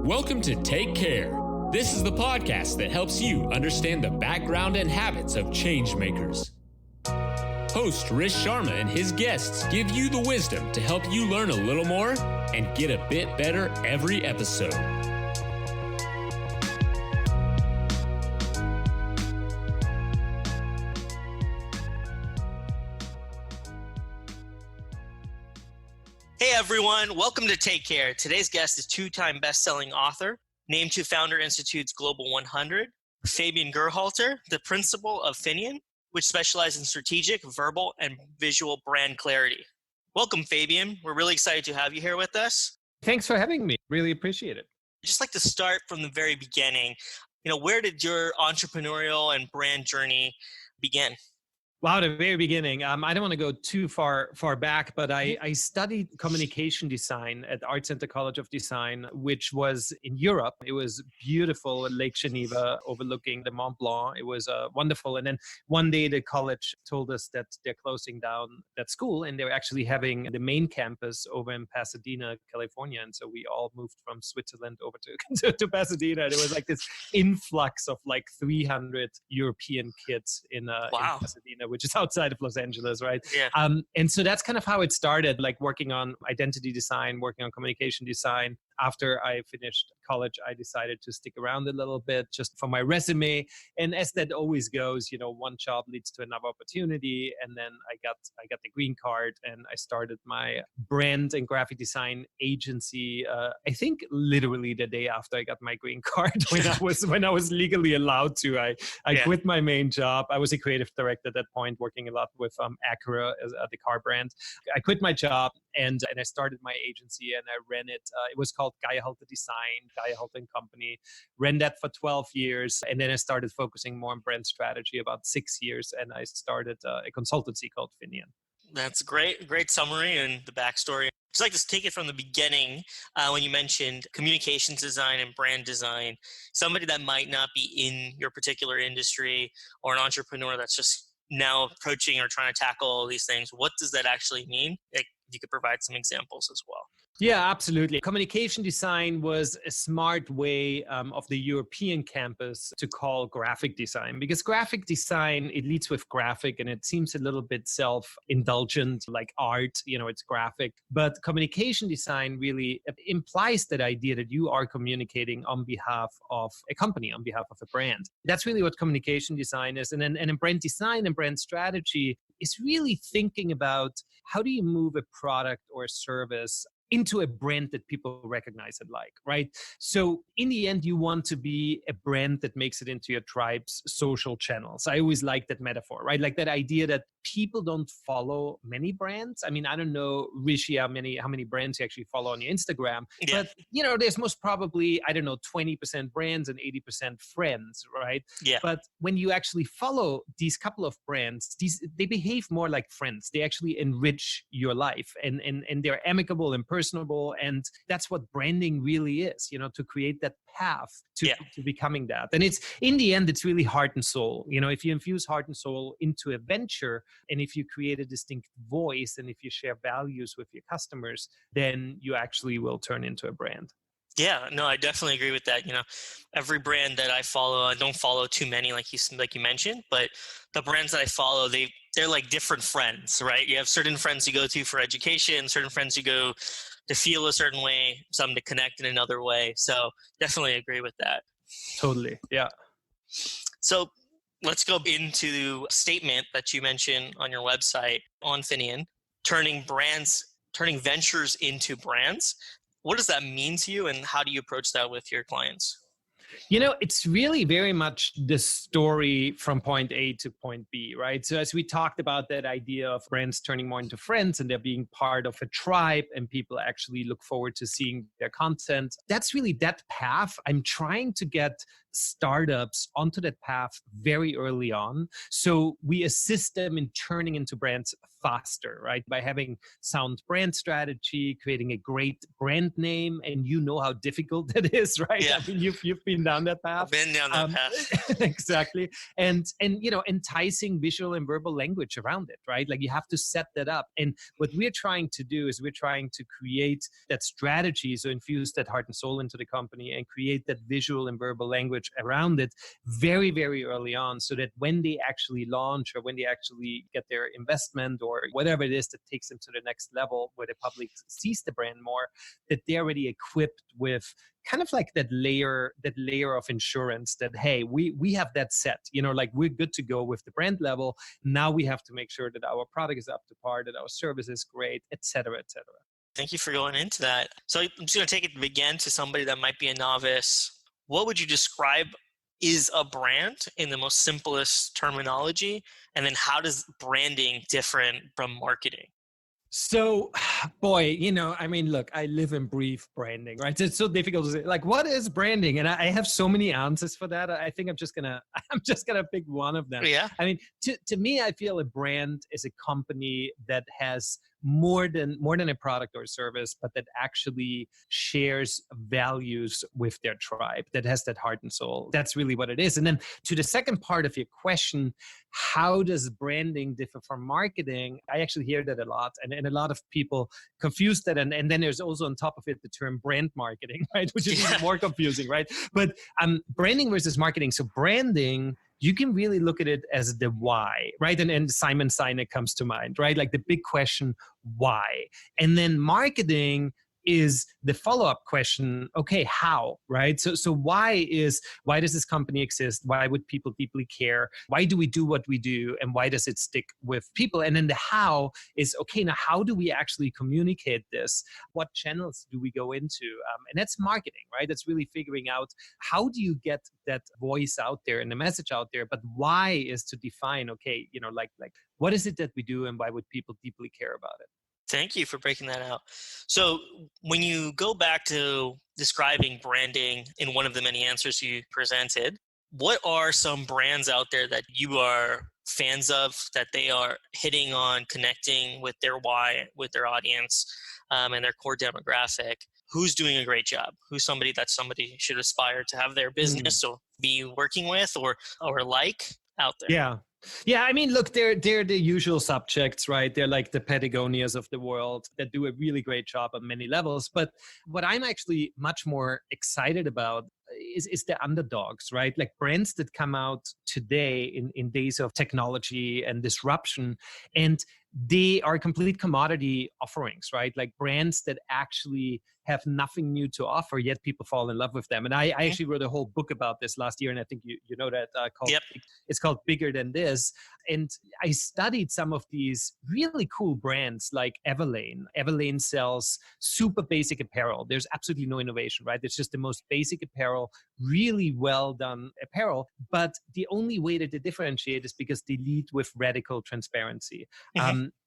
Welcome to Take Care. This is the podcast that helps you understand the background and habits of change makers. Host Rish Sharma and his guests give you the wisdom to help you learn a little more and get a bit better every episode. Hey everyone, welcome to Take Care. Today's guest is two-time best-selling author, named to Founder Institute's Global 100, Fabian Gerhalter, the principal of Finian, which specializes in strategic, verbal, and visual brand clarity. Welcome, Fabian. We're really excited to have you here with us. Thanks for having me. Really appreciate it. I'd just like to start from the very beginning. Where did your entrepreneurial and brand journey begin? Wow, the very beginning. I don't want to go too far back, but I studied communication design at Art Center College of Design, which was in Europe. It was beautiful at Lake Geneva overlooking the Mont Blanc. It was wonderful. And then one day the college told us that they're closing down that school and they're actually having the main campus over in Pasadena, California. And so we all moved from Switzerland over to Pasadena. And it was like this influx of like 300 European kids in Pasadena, which is outside of Los Angeles, right? Yeah. And so that's kind of how it started, like working on identity design, working on communication design. After I finished college, I decided to stick around a little bit just for my resume. And as that always goes, one job leads to another opportunity. And then I got the green card and I started my brand and graphic design agency. I think literally the day after I got my green card, when I was legally allowed to. I quit my main job. I was a creative director at that point, working a lot with Acura as the car brand. I quit my job and I started my agency and I ran it. It was called Gerhalter Design, Gerhalter & Company. Ran that for 12 years. And then I started focusing more on brand strategy about 6 years. And I started a consultancy called Finian. That's great. Great summary and the backstory. Just like to take it from the beginning when you mentioned communications design and brand design. Somebody that might not be in your particular industry or an entrepreneur that's just now approaching or trying to tackle all these things, what does that actually mean? Like, you could provide some examples as well. Yeah, absolutely. Communication design was a smart way of the European campus to call graphic design, because graphic design, it leads with graphic and it seems a little bit self-indulgent, like art, it's graphic. But communication design really implies that idea that you are communicating on behalf of a company, on behalf of a brand. That's really what communication design is. And in brand design and brand strategy is really thinking about how do you move a product or a service into a brand that people recognize and like, right? So in the end, you want to be a brand that makes it into your tribe's social channels. I always like that metaphor, right? Like that idea that people don't follow many brands. I mean, I don't know, Rishi, how many brands you actually follow on your Instagram, but there's most probably, 20% brands and 80% friends, right? Yeah. But when you actually follow these couple of brands, they behave more like friends. They actually enrich your life and they're amicable and personable. And that's what branding really is, to create that path to becoming that. And it's, in the end, it's really heart and soul. If you infuse heart and soul into a venture, and if you create a distinct voice, and if you share values with your customers, then you actually will turn into a brand. Yeah, no, I definitely agree with that. Every brand that I follow, I don't follow too many, like you mentioned, but the brands that I follow, they're like different friends, right? You have certain friends you go to for education, certain friends you go to feel a certain way, some to connect in another way. So definitely agree with that. Totally, yeah. So let's go into a statement that you mentioned on your website on Finian, turning ventures into brands. What does that mean to you, and how do you approach that with your clients? It's really very much the story from point A to point B, right? So as we talked about that idea of brands turning more into friends and they're being part of a tribe and people actually look forward to seeing their content, that's really that path I'm trying to get startups onto that path very early on. So we assist them in turning into brands faster, right? By having sound brand strategy, creating a great brand name, and you know how difficult that is, right? Yeah. I mean, you've been down that path. I've been down that path. Exactly. And enticing visual and verbal language around it, right? Like you have to set that up. And what we're trying to do is we're trying to create that strategy, so infuse that heart and soul into the company and create that visual and verbal language around it very, very early on, so that when they actually launch or when they actually get their investment or whatever it is that takes them to the next level where the public sees the brand more, that they're already equipped with kind of like that layer of insurance that, hey, we have that set, like we're good to go with the brand level. Now we have to make sure that our product is up to par, that our service is great, et cetera, et cetera. Thank you for going into that. So I'm just going to take it again to somebody that might be a novice. What would you describe is a brand in the most simplest terminology? And then how does branding different from marketing? So, boy, look, I live and breathe branding, right? So it's so difficult to say, like, what is branding? And I have so many answers for that. I think I'm just gonna pick one of them. Yeah. I mean, to me, I feel a brand is a company that has more than a product or service, but that actually shares values with their tribe, that has that heart and soul. That's really what it is. And then to the second part of your question, how does branding differ from marketing? I actually hear that a lot. And a lot of people confuse that. And then there's also on top of it the term brand marketing, right? Which is even more confusing, right? But branding versus marketing. So branding, you can really look at it as the why, right? And Simon Sinek comes to mind, right? Like the big question, why? And then marketing is the follow-up question, okay, how, right? So why does this company exist? Why would people deeply care? Why do we do what we do? And why does it stick with people? And then the how is, okay, now how do we actually communicate this? What channels do we go into? And that's marketing, right? That's really figuring out how do you get that voice out there and the message out there, but why is to define, okay, like what is it that we do and why would people deeply care about it? Thank you for breaking that out. So when you go back to describing branding in one of the many answers you presented, what are some brands out there that you are fans of, that they are hitting on connecting with their why, with their audience, and their core demographic? Who's doing a great job? Who's somebody that somebody should aspire to have their business or be working with or like out there? Yeah, I mean, look, they're the usual subjects, right? They're like the Patagonias of the world that do a really great job on many levels. But what I'm actually much more excited about is the underdogs, right? Like brands that come out today in days of technology and disruption, and they are complete commodity offerings, right? Like brands that actually have nothing new to offer, yet people fall in love with them. And I actually wrote a whole book about this last year, and I think you know that it's called Bigger Than This. And I studied some of these really cool brands like Everlane. Everlane sells super basic apparel. There's absolutely no innovation, right? It's just the most basic apparel, really well done apparel. But the only way that they differentiate is because they lead with radical transparency.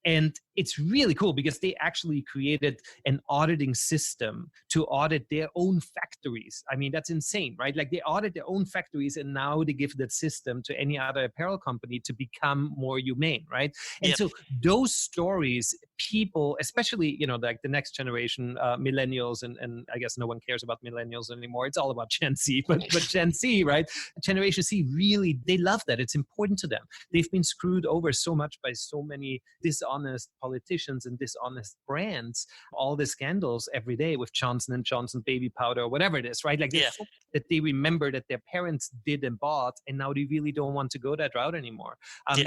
And it's really cool because they actually created an auditing system to audit their own factories. I mean, that's insane, right? Like they audit their own factories and now they give that system to any other apparel company to become more humane, right? And so those stories, people, especially, like the next generation, millennials, and I guess no one cares about millennials anymore. It's all about Gen Z, but Gen Z, right? Generation C, really, they love that. It's important to them. They've been screwed over so much by so many dishonest politicians and dishonest brands, all the scandals every day with Johnson & Johnson baby powder or whatever it is, right? Like that they remember that their parents did and bought, and now they really don't want to go that route anymore.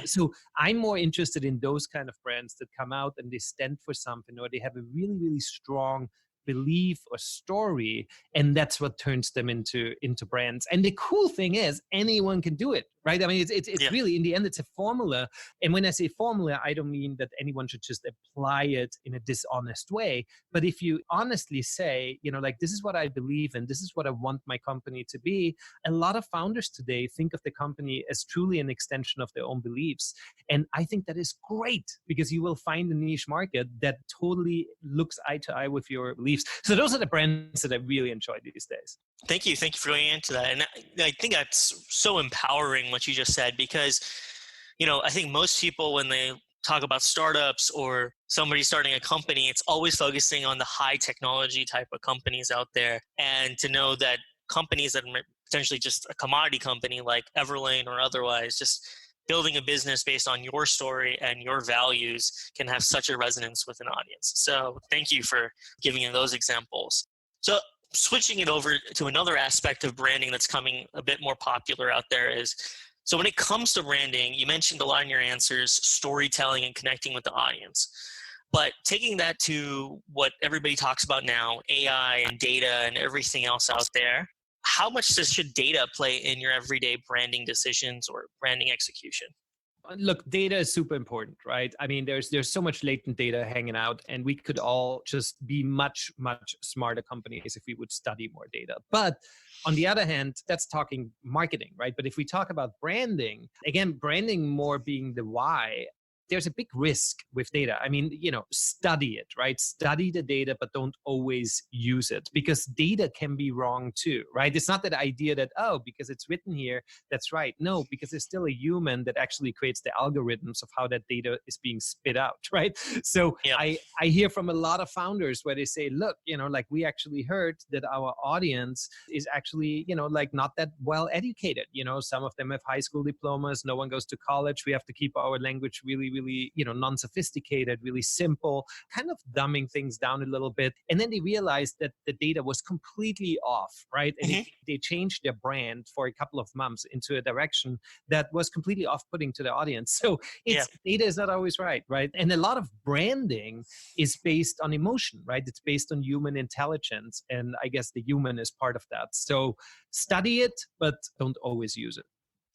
So I'm more interested in those kind of brands that come out and they stand for something, or they have a really, really strong belief or story, and that's what turns them into brands. And the cool thing is anyone can do it, right? I mean, it's Yeah. really, in the end, it's a formula. And when I say formula, I don't mean that anyone should just apply it in a dishonest way. But if you honestly say, like, this is what I believe in, this is what I want my company to be, a lot of founders today think of the company as truly an extension of their own beliefs. And I think that is great, because you will find a niche market that totally looks eye to eye with your beliefs. So those are the brands that I really enjoy these days. Thank you for going into that. And I think that's so empowering what you just said, because, I think most people, when they talk about startups or somebody starting a company, it's always focusing on the high technology type of companies out there. And to know that companies that are potentially just a commodity company like Everlane or otherwise, just building a business based on your story and your values can have such a resonance with an audience. So thank you for giving those examples. So switching it over to another aspect of branding that's coming a bit more popular out there is, so when it comes to branding, you mentioned a lot in your answers, storytelling and connecting with the audience. But taking that to what everybody talks about now, AI and data and everything else out there, how much should data play in your everyday branding decisions or branding execution? Look, data is super important, right? I mean, there's so much latent data hanging out, and we could all just be much, much smarter companies if we would study more data. But on the other hand, that's talking marketing, right? But if we talk about branding, again, branding more being the why, there's a big risk with data. I mean, study it, right? Study the data, but don't always use it, because data can be wrong too, right? It's not that idea that, because it's written here, that's right. No, because there's still a human that actually creates the algorithms of how that data is being spit out, right? So Yeah. I hear from a lot of founders where they say, look, like, we actually heard that our audience is actually, like, not that well educated. Some of them have high school diplomas. No one goes to college. We have to keep our language really non-sophisticated, really simple, kind of dumbing things down a little bit. And then they realized that the data was completely off, right? And they changed their brand for a couple of months into a direction that was completely off-putting to the audience. So data is not always right? And a lot of branding is based on emotion, right? It's based on human intelligence. And I guess the human is part of that. So study it, but don't always use it.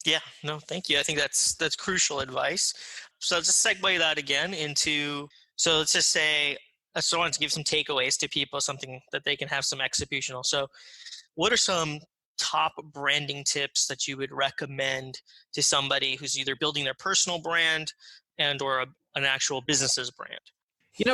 Yeah, no, thank you. I think that's crucial advice. So let's just segue that again into, so let's just say, I just wanted to give some takeaways to people, something that they can have some executional. So what are some top branding tips that you would recommend to somebody who's either building their personal brand and or an actual business's brand?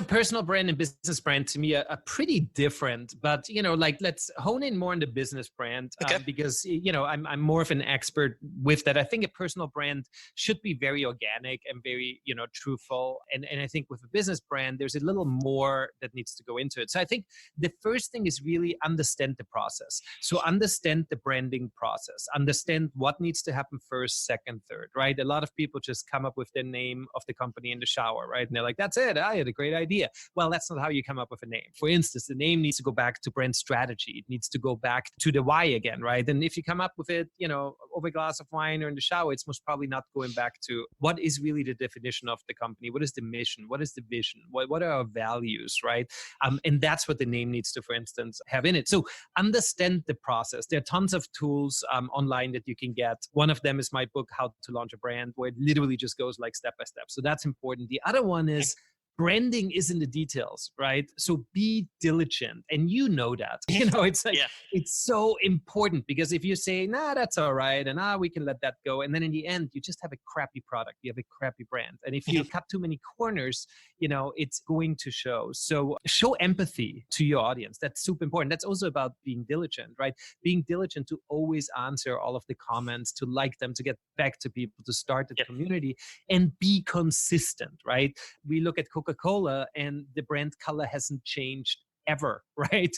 Personal brand and business brand to me are pretty different, but, like, let's hone in more on the business brand because, I'm more of an expert with that. I think a personal brand should be very organic and very, truthful. And I think with a business brand, there's a little more that needs to go into it. So I think the first thing is really understand the process. So understand the branding process, understand what needs to happen first, second, third, right? A lot of people just come up with the name of the company in the shower, right? And they're like, that's it. I had a great idea. Well, that's not how you come up with a name. For instance, the name needs to go back to brand strategy. It needs to go back to the why again, right? And if you come up with it, over a glass of wine or in the shower, it's most probably not going back to what is really the definition of the company. What is the mission? What is the vision? What are our values, right? And that's what the name needs to, for instance, have in it. So understand the process. There are tons of tools online that you can get. One of them is my book, How to Launch a Brand, where it literally just goes like step by step. So that's important. The other one is branding is in the details, right? So be diligent. And that, it's like, it's so important, because if you say, nah, that's all right, and we can let that go. And then in the end, you just have a crappy product. You have a crappy brand. And if you cut too many corners, it's going to show. So show empathy to your audience. That's super important. That's also about being diligent, right? Being diligent to always answer all of the comments, to like them, to get back to people, to start the community, and be consistent, right? We look at Coca-Cola and the brand color hasn't changed ever, right?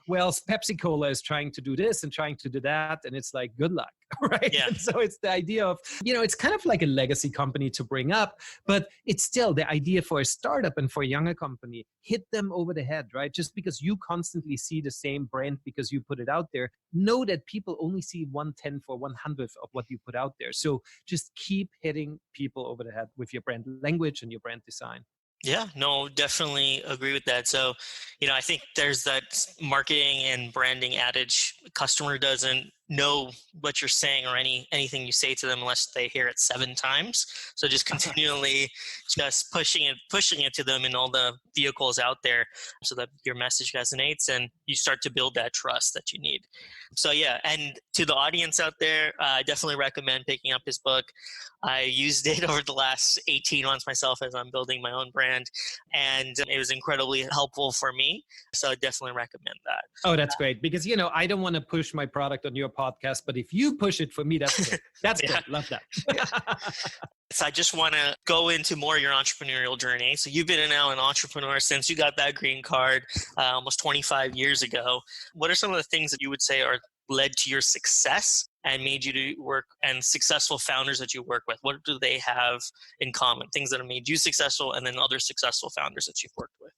Well, Pepsi-Cola is trying to do this and trying to do that, and it's like, good luck, right? Yeah. And so it's the idea of, it's kind of like a legacy company to bring up, but it's still the idea for a startup and for a younger company, hit them over the head, right? Just because you constantly see the same brand because you put it out there, know that people only see 1/10 or 1/100th of what you put out there. So just keep hitting people over the head with your brand language and your brand design. Yeah, no, definitely agree with that. So, I think there's that marketing and branding adage, customer doesn't know what you're saying or anything you say to them unless they hear it 7 times. So just continually just pushing it to them in all the vehicles out there so that your message resonates and you start to build that trust that you need. So yeah, and to the audience out there, I definitely recommend picking up his book. I used it over the last 18 months myself as I'm building my own brand, and it was incredibly helpful for me. So I definitely recommend that. Oh, that's great. Because, I don't want to push my product on your podcast, but if you push it for me, that's good. That's Yeah. good. Love that. So I just want to go into more of your entrepreneurial journey. So you've been now an entrepreneur since you got that green card almost 25 years ago. What are some of the things that you would say are led to your success and made you to work, and successful founders that you work with? What do they have in common? Things that have made you successful and then other successful founders that you've worked with.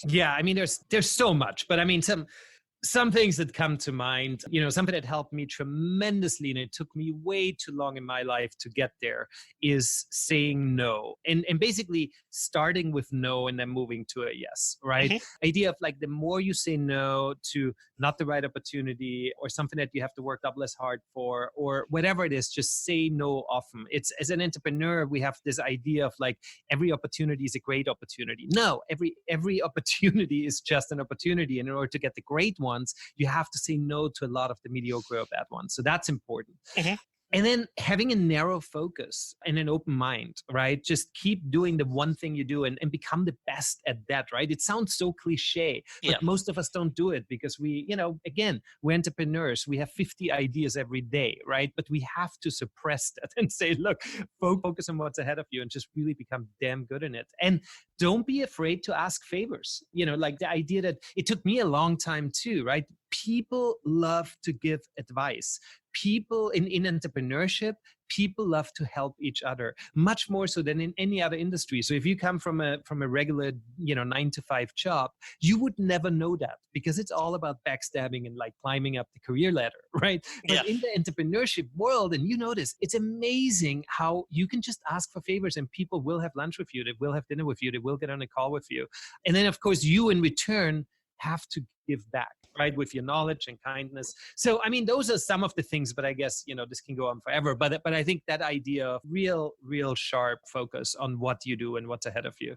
Yeah, I mean, there's so much, but I mean, some things that come to mind, something that helped me tremendously, and it took me way too long in my life to get there, is saying no. And basically starting with no and then moving to a yes, right? Mm-hmm. Idea of like, the more you say no to not the right opportunity or something that you have to work double as hard for, or whatever it is, just say no often. It's, as an entrepreneur, we have this idea of like, every opportunity is a great opportunity. No, every opportunity is just an opportunity. And in order to get the great one, you have to say no to a lot of the mediocre or bad ones. So that's important. Mm-hmm. And then having a narrow focus and an open mind, right? Just keep doing the one thing you do and become the best at that, right? It sounds so cliche, but most of us don't do it because we, again, we're entrepreneurs. We have 50 ideas every day, right? But we have to suppress that and say, look, focus on what's ahead of you and just really become damn good in it. And don't be afraid to ask favors. Like the idea that it took me a long time too, right? People love to give advice. People in entrepreneurship, people love to help each other much more so than in any other industry. So if you come from a regular, 9-to-5 job, you would never know that because it's all about backstabbing and like climbing up the career ladder, right? But in the entrepreneurship world, and you know this, it's amazing how you can just ask for favors and people will have lunch with you, they will have dinner with you, they will get on a call with you. And then of course you in return have to give back, right? With your knowledge and kindness. So, I mean, those are some of the things, but I guess, this can go on forever. But I think that idea of real sharp focus on what you do and what's ahead of you.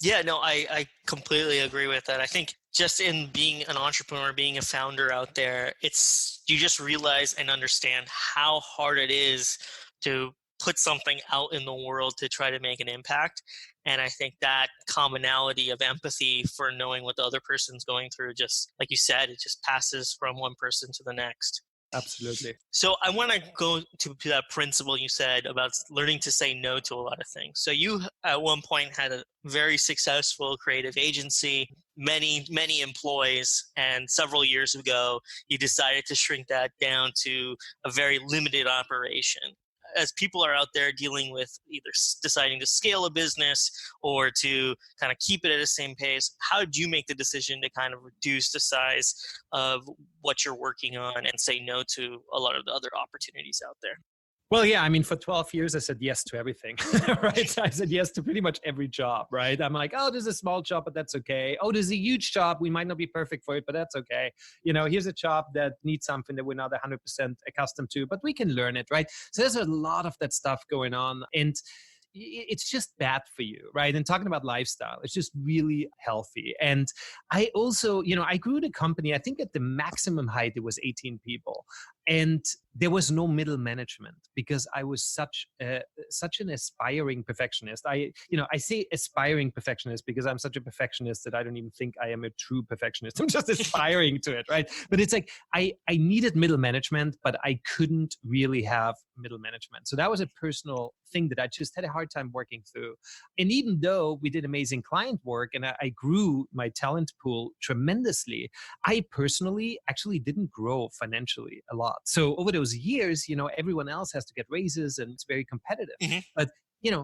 Yeah, no, I completely agree with that. I think just in being an entrepreneur, being a founder out there, you just realize and understand how hard it is to put something out in the world to try to make an impact. And I think that commonality of empathy for knowing what the other person's going through, just like you said, it just passes from one person to the next. Absolutely. So I want to go to that principle you said about learning to say no to a lot of things. So you at one point had a very successful creative agency, many employees, and several years ago, you decided to shrink that down to a very limited operation. As people are out there dealing with either deciding to scale a business or to kind of keep it at the same pace, how did you make the decision to kind of reduce the size of what you're working on and say no to a lot of the other opportunities out there? Well, yeah, I mean, for 12 years, I said yes to everything, right? So I said yes to pretty much every job, right? I'm like, oh, this is a small job, but that's okay. Oh, there's a huge job. We might not be perfect for it, but that's okay. Here's a job that needs something that we're not 100% accustomed to, but we can learn it, right? So there's a lot of that stuff going on. And it's just bad for you, right? And talking about lifestyle, it's just really healthy. And I also, I grew the company, I think at the maximum height, it was 18 people. And there was no middle management because I was such an aspiring perfectionist. I say aspiring perfectionist because I'm such a perfectionist that I don't even think I am a true perfectionist. I'm just aspiring to it, right? But it's like I needed middle management, but I couldn't really have middle management. So that was a personal thing that I just had a hard time working through. And even though we did amazing client work and I grew my talent pool tremendously, I personally actually didn't grow financially a lot. So over those years, everyone else has to get raises and it's very competitive. Mm-hmm. But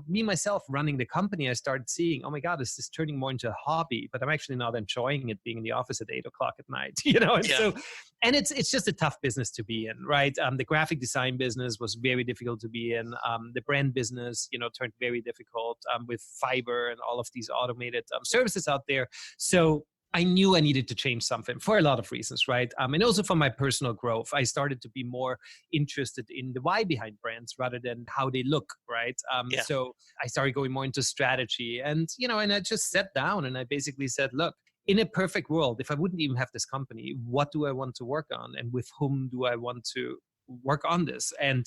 me, myself running the company, I started seeing, oh my God, this is turning more into a hobby, but I'm actually not enjoying it being in the office at 8:00 at night, And so, and it's just a tough business to be in, right? The graphic design business was very difficult to be in. The brand business, turned very difficult with Fiverr and all of these automated services out there. So I knew I needed to change something for a lot of reasons, right? And also for my personal growth, I started to be more interested in the why behind brands rather than how they look, right? Yeah. So I started going more into strategy, and and I just sat down and I basically said, look, in a perfect world, if I wouldn't even have this company, what do I want to work on, and with whom do I want to work on this? And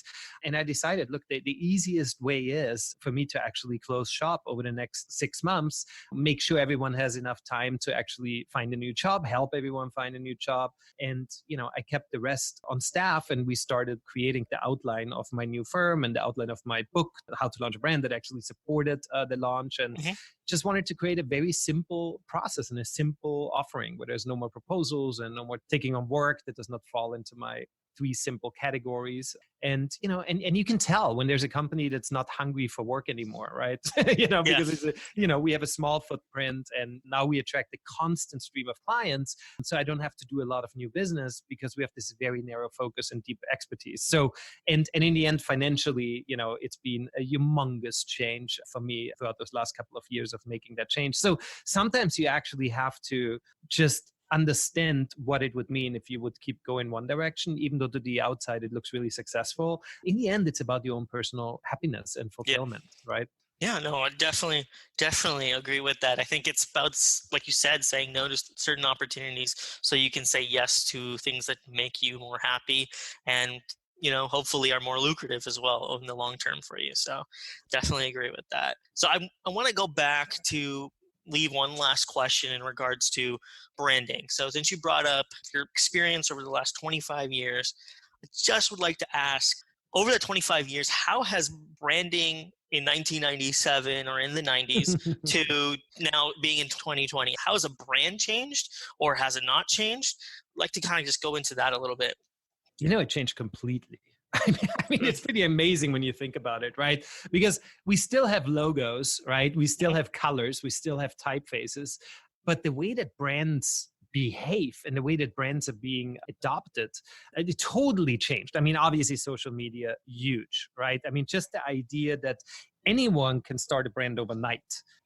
I decided, look, the easiest way is for me to actually close shop over the next 6 months, make sure everyone has enough time to actually find a new job, help everyone find a new job. And I kept the rest on staff, and we started creating the outline of my new firm and the outline of my book, How to Launch a Brand, that actually supported the launch. And just wanted to create a very simple process and a simple offering where there's no more proposals and no more taking on work that does not fall into my 3 simple categories. And and you can tell when there's a company that's not hungry for work anymore, right? Because we have a small footprint, and now we attract a constant stream of clients, so I don't have to do a lot of new business because we have this very narrow focus and deep expertise. So and in the end, financially, it's been a humongous change for me throughout those last couple of years of making that change. So sometimes you actually have to just understand what it would mean if you would keep going one direction, even though to the outside it looks really successful. In the end, it's about your own personal happiness and fulfillment, right? Yeah, no, I definitely agree with that. I think it's about, like you said, saying no to certain opportunities so you can say yes to things that make you more happy and hopefully are more lucrative as well in the long term for you. So definitely agree with that. So I want to go back to leave one last question in regards to branding. So since you brought up your experience over the last 25 years, I just would like to ask, over the 25 years, how has branding in 1997 or in the 90s to now being in 2020, how has a brand changed, or has it not changed? I'd like to kind of just go into that a little bit. It changed completely. I mean, it's pretty amazing when you think about it, right? Because we still have logos, right? We still have colors, we still have typefaces, but the way that brands behave and the way that brands are being adopted, it totally changed. I mean, obviously social media, huge, right? I mean, just the idea that anyone can start a brand overnight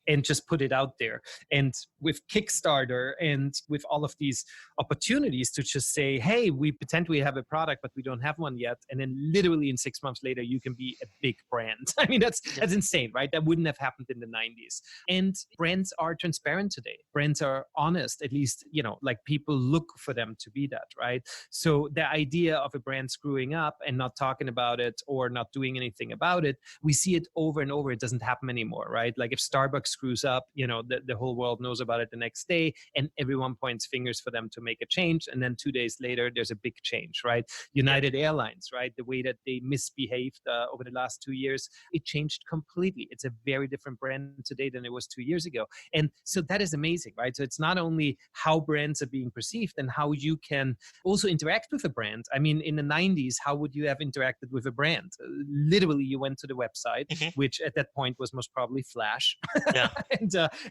and just put it out there. And with Kickstarter and with all of these opportunities to just say, hey, we pretend we have a product, but we don't have one yet. And then literally in 6 months later, you can be a big brand. I mean, that's insane, right? That wouldn't have happened in the 90s. And brands are transparent today. Brands are honest, at least, like people look for them to be that, right? So the idea of a brand screwing up and not talking about it or not doing anything about it, we see it over and over. It doesn't happen anymore, right? Like if Starbucks screws up, the whole world knows about it the next day, and everyone points fingers for them to make a change. And then 2 days later, there's a big change, right? United Airlines, right? The way that they misbehaved over the last 2 years, it changed completely. It's a very different brand today than it was 2 years ago. And so that is amazing, right? So it's not only how brands are being perceived and how you can also interact with a brand. I mean, in the 90s, how would you have interacted with a brand? Literally, you went to the website, which at that point was most probably Flash.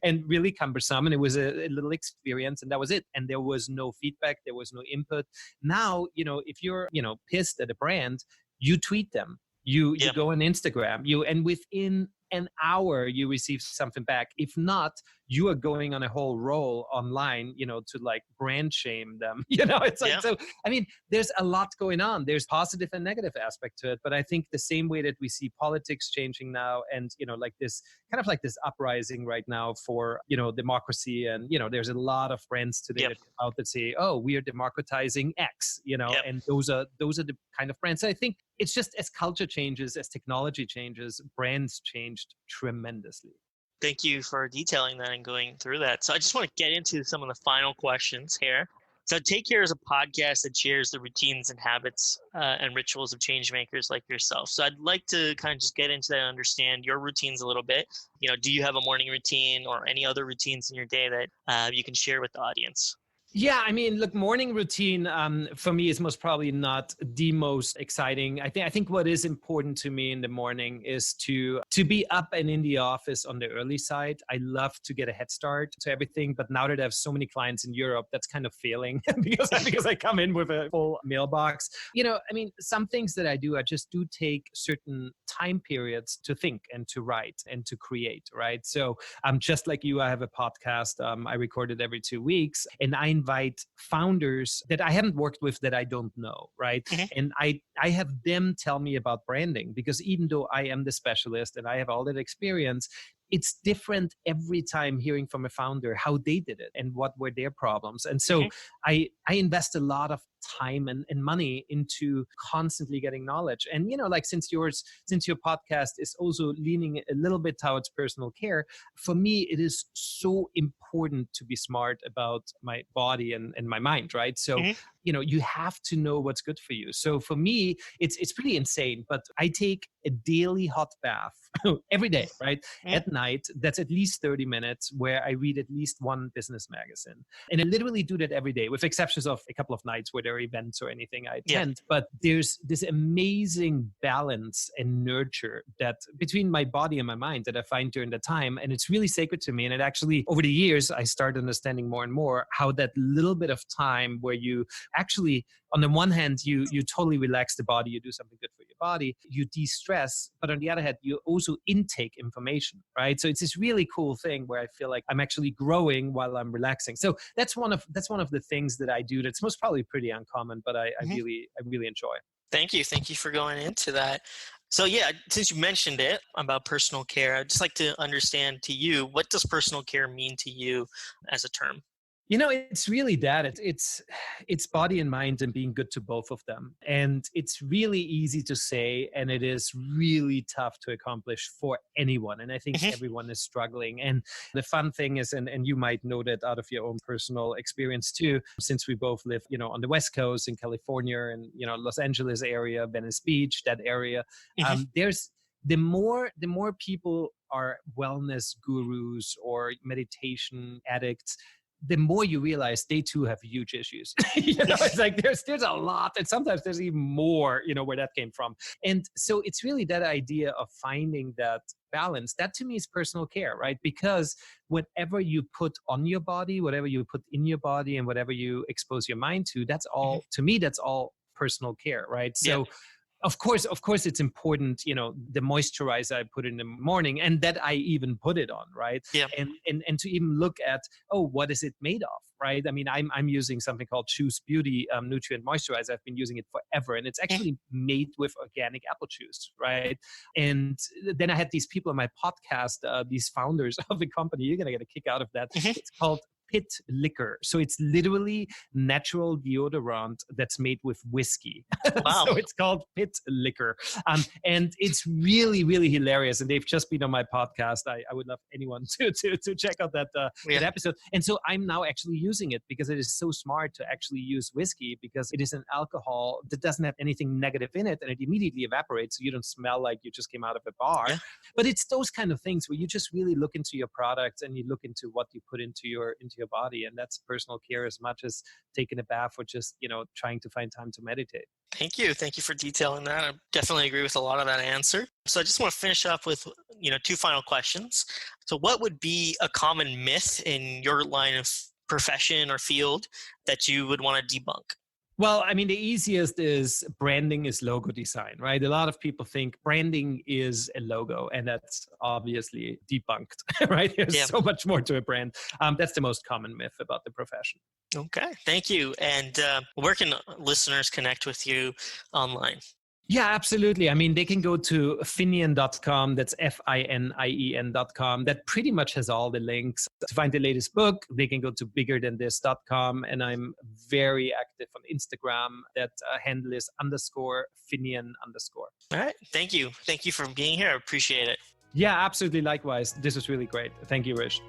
And really cumbersome, and it was a little experience, and that was it. And there was no feedback, there was no input. Now, if you're pissed at a brand, you tweet them, you go on Instagram, and within an hour you receive something back. If not, you are going on a whole roll online, to like brand shame them. It's like, so, I mean, there's a lot going on. There's positive and negative aspect to it. But I think the same way that we see politics changing now and, like this kind of like this uprising right now for, democracy. And, there's a lot of brands today that come out that say, oh, we are democratizing X, and those are the kind of brands. So I think it's just as culture changes, as technology changes, brands changed tremendously. Thank you for detailing that and going through that. So I just want to get into some of the final questions here. So Take Care is a podcast that shares the routines and habits and rituals of change makers like yourself. So I'd like to kind of just get into that and understand your routines a little bit. Do you have a morning routine or any other routines in your day that you can share with the audience? Yeah, I mean, look, morning routine for me is most probably not the most exciting. I think what is important to me in the morning is to be up and in the office on the early side. I love to get a head start to everything, but now that I have so many clients in Europe, that's kind of failing because I come in with a full mailbox. I mean, some things that I do, I just do take certain time periods to think and to write and to create, right? So just like you, I have a podcast. I record it every 2 weeks, and I invite founders that I haven't worked with that I don't know, right? Mhm. And I have them tell me about branding, because even though I am the specialist and I have all that experience, it's different every time hearing from a founder how they did it and what were their problems. And so Mhm. I invest a lot of time and money into constantly getting knowledge. And like since your podcast is also leaning a little bit towards personal care, for me it is so important to be smart about my body and my mind, right? So Mhm. you have to know what's good for you. So for me, it's pretty insane, but I take a daily hot bath every day, right? Mhm. At night, that's at least 30 minutes where I read at least one business magazine. And I literally do that every day, with exceptions of a couple of nights where there are events or anything I Yeah. attend. But there's this amazing balance and nurture that between my body and my mind that I find during the time. And it's really sacred to me. And it actually, over the years, I started understanding more and more how that little bit of time where you actually, on the one hand, you totally relax the body, you do something good for your body, you de-stress, but on the other hand, you also intake information, right? So it's this really cool thing where I feel like I'm actually growing while I'm relaxing. So that's one of the things that I do that's most probably pretty uncommon, but I Mhm. really enjoy. Thank you. Thank you for going into that. So yeah, since you mentioned it about personal care, I'd just like to understand to you, what does personal care mean to you as a term? It's really that it's body and mind and being good to both of them. And it's really easy to say, and it is really tough to accomplish for anyone. And I think Mhm. everyone is struggling. And the fun thing is, and you might know that out of your own personal experience too, since we both live, on the West Coast in California and, Los Angeles area, Venice Beach, that area, Mhm. there's the more people are wellness gurus or meditation addicts, the more you realize they too have huge issues. It's like there's a lot, and sometimes there's even more, where that came from. And so it's really that idea of finding that balance. That to me is personal care, right? Because whatever you put on your body, whatever you put in your body, and whatever you expose your mind to, that's Mhm. all, to me, that's all personal care, right? Yeah. So of course, it's important, the moisturizer I put in the morning, and that I even put it on, right? Yeah. And to even look at, oh, what is it made of, right? I mean, I'm using something called Choose Beauty nutrient moisturizer. I've been using it forever, and it's Mhm. actually made with organic apple juice, right? And then I had these people on my podcast, these founders of the company. You're gonna get a kick out of that. Mhm. It's called Pit Liquor. So it's literally natural deodorant that's made with whiskey. Wow. So it's called Pit Liquor. And it's really, really hilarious. And they've just been on my podcast. I would love anyone to check out that Yeah. episode. And so I'm now actually using it because it is so smart to actually use whiskey, because it is an alcohol that doesn't have anything negative in it, and it immediately evaporates. So you don't smell like you just came out of a bar. Yeah. But it's those kind of things where you just really look into your products and you look into what you put into your body. And that's personal care as much as taking a bath or just, trying to find time to meditate. Thank you. Thank you for detailing that. I definitely agree with a lot of that answer. So I just want to finish up with, two final questions. So what would be a common myth in your line of profession or field that you would want to debunk? Well, I mean, the easiest is branding is logo design, right? A lot of people think branding is a logo, and that's obviously debunked, right? There's Yeah. so much more to a brand. That's the most common myth about the profession. Okay. Thank you. And where can listeners connect with you online? Yeah, absolutely. I mean, they can go to Finien.com. That's FINIEN.com. That pretty much has all the links. To find the latest book, they can go to biggerthanthiscom. And I'm very active on Instagram. That handle is _Finien_. All right. Thank you. Thank you for being here. I appreciate it. Yeah, absolutely. Likewise. This was really great. Thank you, Rish.